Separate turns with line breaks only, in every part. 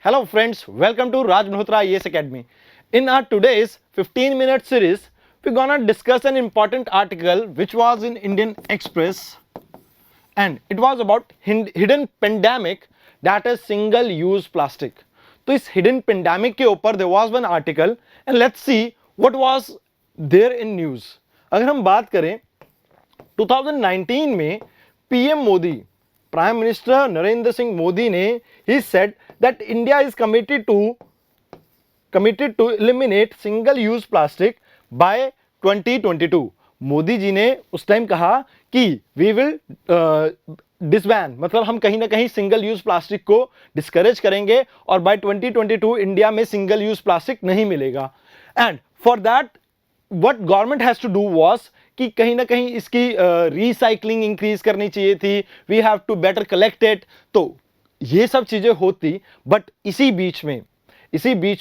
Hello friends, welcome to Raj Malhotra IAS Academy. In our today's 15-minute series, we're gonna discuss an important article which was in Indian Express and it was about hidden pandemic that is single-use plastic. तो इस hidden pandemic के ऊपर there was one article and let's see what was there in news. अगर हम बात करें 2019 में PM Modi prime minister Narendra Singh Modi ने ही said that India is committed to eliminate single use plastic by 2022. Modi ji ने उस टाइम कहा कि वी विल डिसबैन, मतलब हम कहीं ना कहीं सिंगल यूज प्लास्टिक को डिस्करेज करेंगे और बाय 2022 इंडिया में सिंगल यूज प्लास्टिक नहीं मिलेगा. And for that what government has to do was कि कहीं ना कहीं इसकी रिसाइकलिंग इंक्रीज करनी चाहिए थी. We have to better collect it. तो ये सब चीजें होती, बट इसी बीच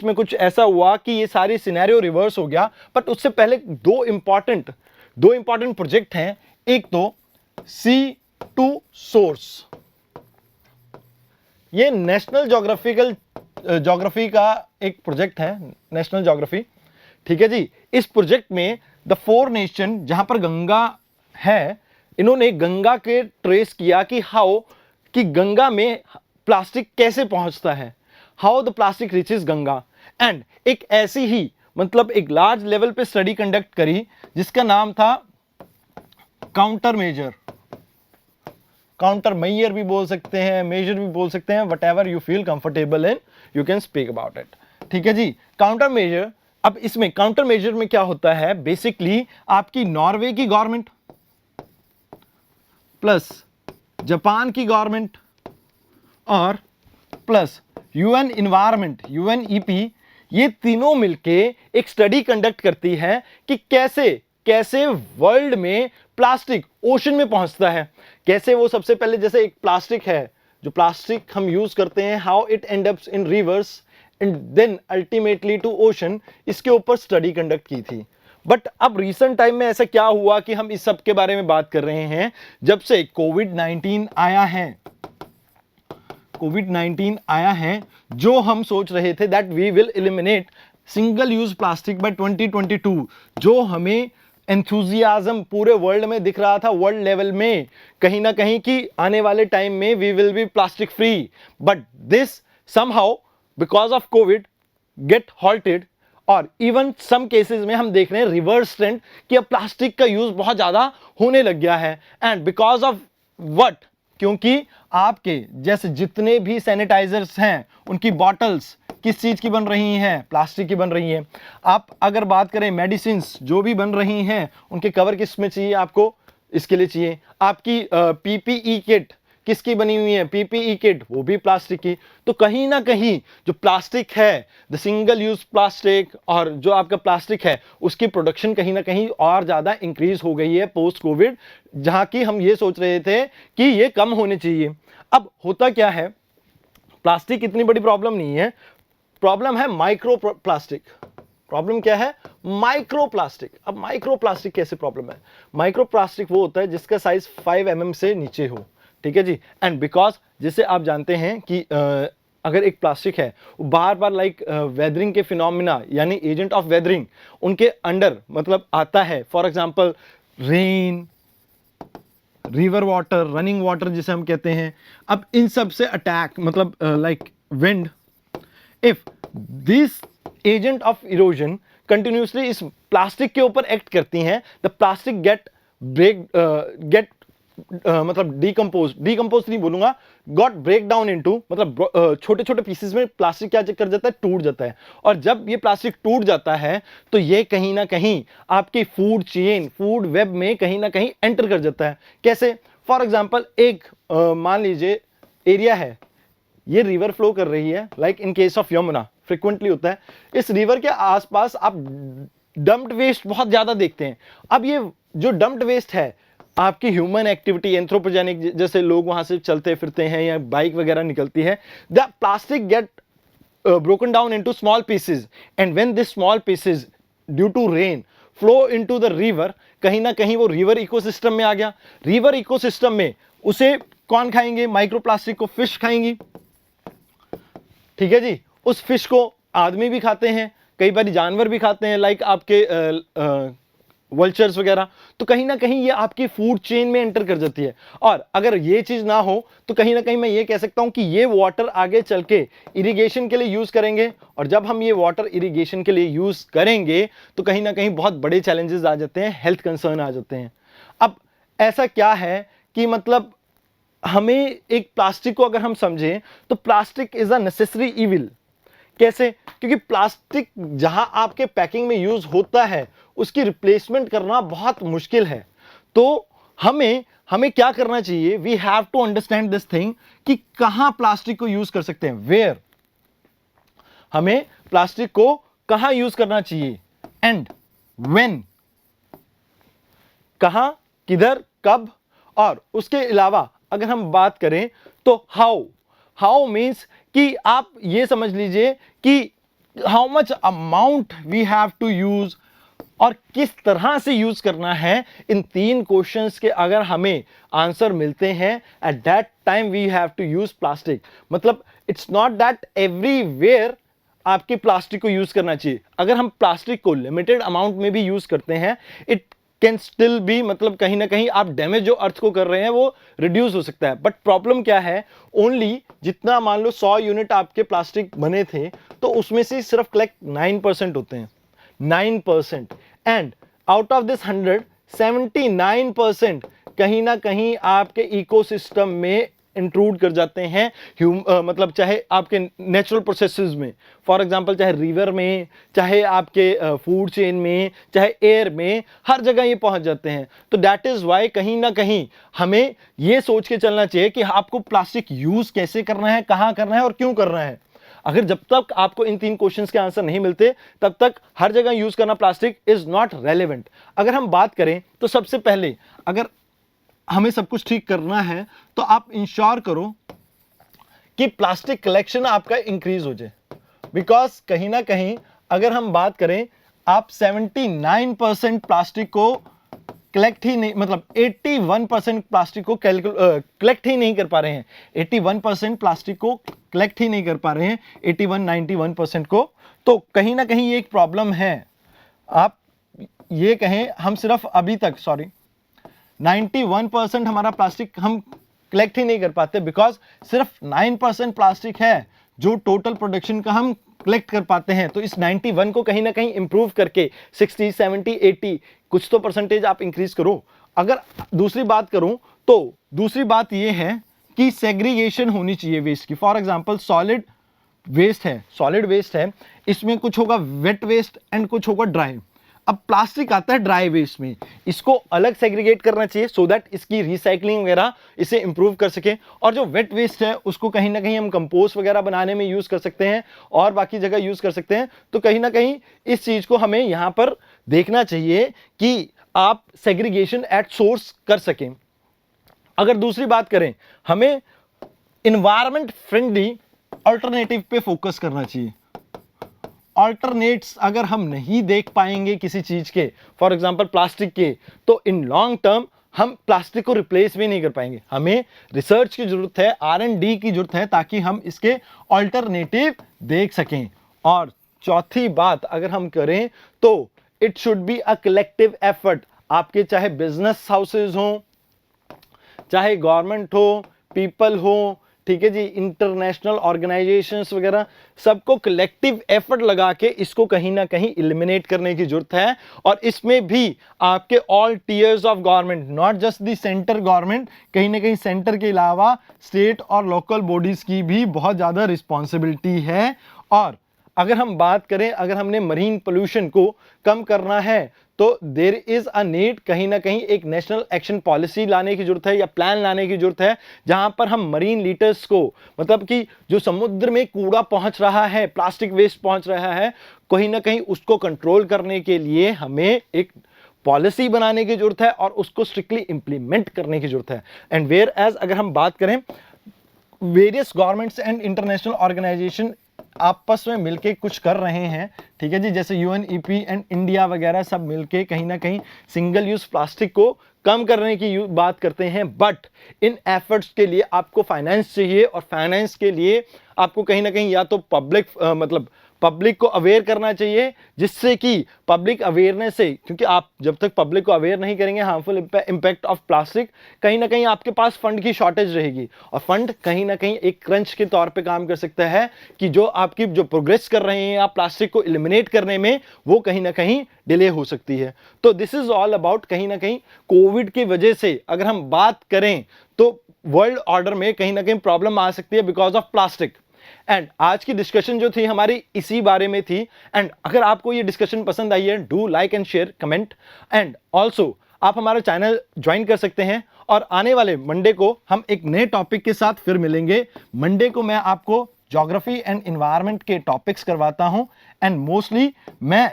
में कुछ ऐसा हुआ कि ये सारी सिनेरियो रिवर्स हो गया. बट उससे पहले दो इंपॉर्टेंट प्रोजेक्ट हैं. एक तो C2Source, ये नेशनल ज्योग्राफी का एक प्रोजेक्ट है, नेशनल ज्योग्राफी. ठीक है जी. इस प्रोजेक्ट में द 4 नेशन जहां पर गंगा है, इन्होंने गंगा के ट्रेस किया कि कि गंगा में प्लास्टिक कैसे पहुंचता है, how the plastic reaches Ganga. And एक ऐसी ही मतलब एक लार्ज लेवल पे स्टडी कंडक्ट करी जिसका नाम था काउंटर मेजर भी बोल सकते हैं, मेजर भी बोल सकते हैं, what ever you feel comfortable in you can speak about it. ठीक है जी. काउंटर मेजर, अब इसमें काउंटर मेजर में क्या होता है, बेसिकली आपकी नॉर्वे की गवर्नमेंट प्लस जापान की गवर्नमेंट और प्लस यूएन इन्वायरमेंट UNEP, ये तीनों मिलके एक स्टडी कंडक्ट करती है कि कैसे वर्ल्ड में प्लास्टिक ओशन में पहुंचता है. कैसे वो सबसे पहले, जैसे एक प्लास्टिक है, जो प्लास्टिक हम यूज करते हैं, how it end ups in rivers and then ultimately to ocean, इसके ऊपर स्टडी कंडक्ट की थी. बट अब रिसेंट टाइम में ऐसा क्या हुआ कि हम इस सब के बारे में बात कर रहे हैं, जब से कोविड-19 आया है, जो हम सोच रहे थे that we will eliminate single use plastic by 2022, जो हमें एंथुजियाज्म पूरे वर्ल्ड में दिख रहा था, वर्ल्ड लेवल में कहीं ना कहीं कि आने वाले टाइम में we will be plastic free. But this somehow because of Covid get halted. और इवन सम केसेस में हम देख रहे हैं रिवर्स ट्रेंड कि अब प्लास्टिक का यूज बहुत ज्यादा होने लग गया है. एंड बिकॉज ऑफ व्हाट, क्योंकि आपके जैसे जितने भी सैनिटाइजर्स हैं उनकी बॉटल्स किस चीज की बन रही हैं, प्लास्टिक की बन रही हैं. आप अगर बात करें मेडिसिन जो भी बन रही हैं, उनके कवर किस में चाहिए, आपको इसके लिए चाहिए. आपकी PPE किट किसकी बनी हुई है, PPE किट, वो भी प्लास्टिक की. तो कहीं ना कहीं जो प्लास्टिक है, द सिंगल यूज प्लास्टिक, और जो आपका प्लास्टिक है उसकी प्रोडक्शन कहीं ना कहीं और ज्यादा इंक्रीज हो गई है पोस्ट कोविड, जहां की हम ये सोच रहे थे कि ये कम होने चाहिए. अब होता क्या है, प्लास्टिक इतनी बड़ी प्रॉब्लम नहीं है, प्रॉब्लम है माइक्रो प्लास्टिक. प्रॉब्लम क्या है, माइक्रो प्लास्टिक. अब माइक्रो प्लास्टिक कैसे प्रॉब्लम है, माइक्रो प्लास्टिक वो होता है जिसका साइज 5 mm से नीचे हो. ठीक है जी. एंड बिकॉज जैसे आप जानते हैं कि अगर एक प्लास्टिक है वो बार बार वेदरिंग के फिनोमिना यानी एजेंट ऑफ वेदरिंग उनके अंडर मतलब आता है. For example rain, river water, running water जिसे हम कहते हैं. अब इन सब से अटैक मतलब wind, if this agent of erosion continuously इस प्लास्टिक के ऊपर एक्ट करती हैं, द प्लास्टिक गेट मतलब डिकम्पोज नहीं बोलूंगा, गॉट ब्रेक डाउन इनटू, मतलब छोटे छोटे पीसेस में प्लास्टिक क्या कर जाता है, टूट जाता है. और जब ये प्लास्टिक टूट जाता है तो ये कहीं ना कहीं आपकी फूड चेन, फूड वेब में कहीं ना कहीं एंटर कर जाता है. कैसे, फॉर एग्जांपल एक मान लीजिए एरिया है, ये रिवर फ्लो कर रही है, in case of Yamuna frequently होता है. इस रिवर के आसपास आप डम्प्ड वेस्ट बहुत ज्यादा देखते हैं. अब ये जो डम्प्ड वेस्ट है आपकी ह्यूमन एक्टिविटी, एंथ्रोपोजेनिक, जैसे लोग वहां से चलते फिरते हैं या बाइक वगैरह निकलती है, the plastic get broken down into small pieces, and when this small pieces due to rain flow into the river, कहीं ना कहीं वो रिवर इकोसिस्टम में आ गया. रिवर इकोसिस्टम में उसे कौन खाएंगे, माइक्रोप्लास्टिक को फिश खाएंगी. ठीक है जी, उस फिश को आदमी भी खाते हैं, कई बार जानवर भी खाते हैं, लाइक आपके वल्चर्स वगैरह। तो कहीं ना कहीं ये आपकी फूड चेन में एंटर कर जाती है। और अगर ये चीज ना हो तो कहीं ना कहीं मैं ये कह सकता हूं कि ये वाटर आगे चल के इरिगेशन के लिए यूज करेंगे, और जब हम ये वाटर इरिगेशन के लिए यूज करेंगे तो कहीं ना कहीं बहुत बड़े चैलेंजेस आ जाते हैं, हेल्थ कंसर्न आ जाते हैं। अब ऐसा क्या है कि मतलब हमें एक प्लास्टिक को अगर हम समझें तो plastic is a necessary evil. कैसे? क्योंकि प्लास्टिक जहां आपके पैकिंग में यूज होता है उसकी रिप्लेसमेंट करना बहुत मुश्किल है। तो हमें क्या करना चाहिए? We have to understand this thing कि कहां प्लास्टिक को यूज कर सकते हैं, वेयर हमें प्लास्टिक को कहां यूज करना चाहिए, एंड व्हेन, कहां, किधर, कब। और उसके अलावा अगर हम बात करें तो हाउ मीन्स कि आप ये समझ लीजिए कि how much amount we have to use और किस तरह से यूज करना है। इन 3 क्वेश्चंस के अगर हमें आंसर मिलते हैं, at that time we have to use plastic. मतलब इट्स नॉट दैट एवरीवेयर आपके प्लास्टिक को यूज करना चाहिए। अगर हम प्लास्टिक को लिमिटेड अमाउंट में भी यूज करते हैं, इट कैन स्टिल बी, मतलब कहीं ना कहीं आप डैमेज जो अर्थ को कर रहे हैं वो रिड्यूस हो सकता है। बट प्रॉब्लम क्या है, ओनली जितना मान लो 100 यूनिट आपके प्लास्टिक बने थे तो उसमें से सिर्फ कलेक्ट 9% होते हैं, 9%। एंड आउट ऑफ दिस 100, 79% कहीं ना कहीं आपके इकोसिस्टम में इंट्रूड कर जाते हैं, मतलब चाहे आपके नेचुरल प्रोसेसेस में, फॉर एग्जांपल चाहे रिवर में, चाहे आपके फूड चेन में, चाहे एयर में, हर जगह ये पहुंच जाते हैं। तो दैट इज वाई कहीं ना कहीं हमें ये सोच के चलना चाहिए कि आपको प्लास्टिक यूज कैसे करना है, कहां करना है और क्यों करना है। अगर जब तक आपको इन 3 क्वेश्चंस के आंसर नहीं मिलते तब तक हर जगह यूज करना प्लास्टिक इज नॉट रेलेवेंट। अगर हम बात करें तो सबसे पहले अगर हमें सब कुछ ठीक करना है तो आप इंश्योर करो कि प्लास्टिक कलेक्शन आपका इंक्रीज हो जाए। बिकॉज कहीं ना कहीं अगर हम बात करें, आप 79% प्लास्टिक को कलेक्ट ही नहीं, मतलब 81% प्लास्टिक को कलेक्ट ही नहीं कर पा रहे हैं। 81% प्लास्टिक को कलेक्ट ही नहीं कर पा रहे हैं, 91% को। तो कहीं ना कहीं ये एक प्रॉब्लम है। आप ये कहें हम सिर्फ अभी तक 91% हमारा प्लास्टिक हम कलेक्ट ही नहीं कर पाते, बिकॉज सिर्फ 9% प्लास्टिक है जो टोटल प्रोडक्शन का हम कलेक्ट कर पाते हैं। तो इस 91 को कहीं ना कहीं इंप्रूव करके 60, 70, 80 कुछ तो परसेंटेज आप इंक्रीज करो। अगर दूसरी बात करूं तो दूसरी बात यह है कि सेग्रीगेशन होनी चाहिए वेस्ट की। फॉर एग्जांपल सॉलिड वेस्ट है, इसमें कुछ होगा वेट वेस्ट एंड कुछ होगा ड्राई। अब प्लास्टिक आता है ड्राई वेस्ट में, इसको अलग सेग्रीगेट करना चाहिए सो दैट इसकी रिसाइकलिंग वगैरह इसे इंप्रूव कर सके। और जो वेट वेस्ट है उसको कहीं ना कहीं हम कंपोस्ट वगैरह बनाने में यूज कर सकते हैं और बाकी जगह यूज कर सकते हैं। तो कहीं ना कहीं इस चीज को हमें यहां पर देखना चाहिए कि आप सेग्रीगेशन एट सोर्स कर सकें। अगर दूसरी बात करें, हमें इन्वायरमेंट फ्रेंडली अल्टरनेटिव पे फोकस करना चाहिए। अल्टरनेट्स अगर हम नहीं देख पाएंगे किसी चीज के, फॉर एग्जांपल प्लास्टिक के, तो इन लॉन्ग टर्म हम प्लास्टिक को रिप्लेस भी नहीं कर पाएंगे। हमें रिसर्च की जरूरत है, R&D की जरूरत है, ताकि हम इसके अल्टरनेटिव देख सकें। और चौथी बात अगर हम करें तो it should be a collective effort. आपके चाहे बिजनेस हाउसेज हो, चाहे गवर्नमेंट हो, पीपल हो, ठीक है जी, इंटरनेशनल ऑर्गेनाइजेशंस वगैरह, सबको कलेक्टिव एफर्ट लगा के इसको कहीं ना कहीं एलिमिनेट करने की जरूरत है। और इसमें भी आपके all tears of government, not just the centre government, कहीं ना कहीं सेंटर के अलावा स्टेट और लोकल बॉडीज की भी बहुत ज़्यादा रिस्पॉन्सिबिलिटी है। और अगर हम बात करें, अगर हमने मरीन पोल्यूशन को कम करना है तो देयर इज अ नीड, कहीं ना कहीं एक नेशनल एक्शन पॉलिसी लाने की जरूरत है या प्लान लाने की जरूरत है, जहां पर हम मरीन लीटर्स को, मतलब कि जो समुद्र में कूड़ा पहुंच रहा है, प्लास्टिक वेस्ट पहुंच रहा है, कहीं ना कहीं उसको कंट्रोल करने के लिए हमें एक पॉलिसी बनाने की जरूरत है और उसको स्ट्रिक्टली इंप्लीमेंट करने की जरूरत है। एंड वेयर एज अगर हम बात करें, various governments and international organisation आपस में मिलके कुछ कर रहे हैं, ठीक है जी, जैसे यूएनईपी एंड इंडिया वगैरह सब मिलके कहीं ना कहीं सिंगल यूज प्लास्टिक को कम करने की बात करते हैं, बट इन एफर्ट्स के लिए आपको फाइनेंस चाहिए, और फाइनेंस के लिए आपको कहीं ना कहीं या तो पब्लिक को अवेयर करना चाहिए, जिससे कि पब्लिक अवेयरनेस से, क्योंकि आप जब तक पब्लिक को अवेयर नहीं करेंगे हार्मफुल इंपैक्ट ऑफ प्लास्टिक, कहीं ना कहीं आपके पास फंड की शॉर्टेज रहेगी, और फंड कहीं ना कहीं एक क्रंच के तौर पे काम कर सकता है कि जो आपकी जो प्रोग्रेस कर रहे हैं आप प्लास्टिक को एलिमिनेट करने में, वो कहीं ना कहीं डिले हो सकती है। तो दिस इज ऑल अबाउट, कहीं ना कहीं कोविड की वजह से अगर हम बात करें तो वर्ल्ड ऑर्डर में कहीं ना कहीं प्रॉब्लम आ सकती है बिकॉज ऑफ प्लास्टिक। एंड आज की डिस्कशन जो थी हमारी इसी बारे में थी। एंड अगर आपको ये डिस्कशन पसंद आई है, do like and share comment, and also आप हमारा चैनल ज्वाइन कर सकते हैं, और आने वाले मंडे को हम एक नए टॉपिक के साथ फिर मिलेंगे। मंडे को मैं आपको ज्योग्राफी एंड एनवायरनमेंट के टॉपिक्स करवाता हूं, एंड मोस्टली मैं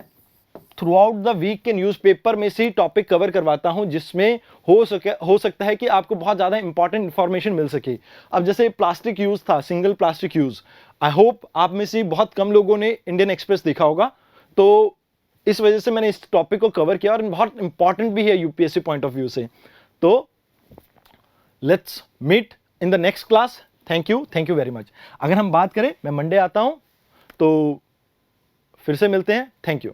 थ्रू आउट द वीक के न्यूज़पेपर में से टॉपिक कवर करवाता हूं, जिसमें हो सकता है कि आपको बहुत ज़्यादा इंपॉर्टेंट इंफॉर्मेशन मिल सके। अब जैसे प्लास्टिक यूज़ था, single plastic use, I hope आप में से बहुत कम लोगों ने इंडियन एक्सप्रेस देखा होगा, तो इस वजह से मैंने इस टॉपिक को कवर किया, और बहुत इंपॉर्टेंट भी है यूपीएससी पॉइंट ऑफ व्यू से। तो let's meet in the next class. Thank you very much. अगर हम बात करें, मैं मंडे आता हूं तो फिर से मिलते हैं। Thank you.